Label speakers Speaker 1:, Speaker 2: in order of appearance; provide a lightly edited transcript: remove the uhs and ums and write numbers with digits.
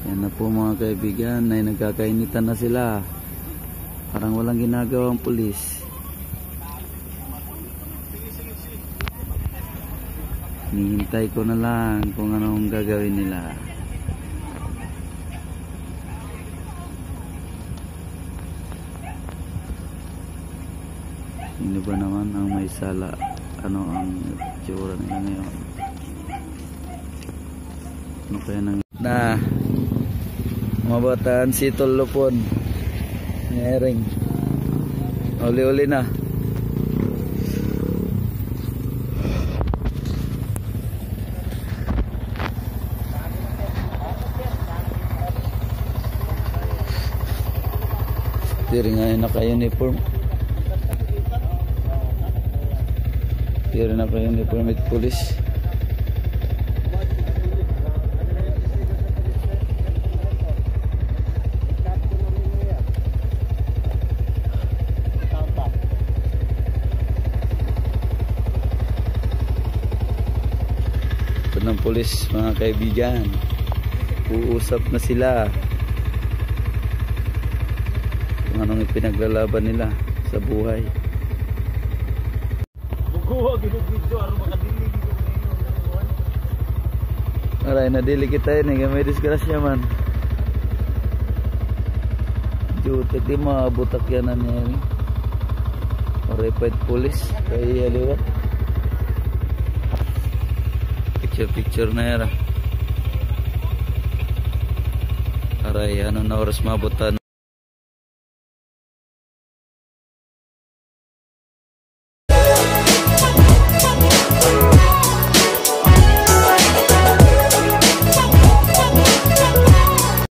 Speaker 1: Yan na po mga kaibigan, ay nagkakainitan na sila. Parang walang ginagawang pulis. Hinihintay ko na lang kung anong gagawin nila. Sino ba naman ang may sala? Ano ang itsura nila ngayon? Ano kaya nang na mabataan si Tolopon ngering uli-uli na. Tiri nga yung naka-uniform. Tiri naka-uniform at police. Ito ng police mga kaibigan. Uusap na sila. Anong ipinaglalaban nila sa buhay. Aray, nadili kita yun eh. May disgrasya man. Jutek di mabutak yan na niya. Repeat police. Kaya aliwat. Picture na yara. Aray, ano na oras mabutan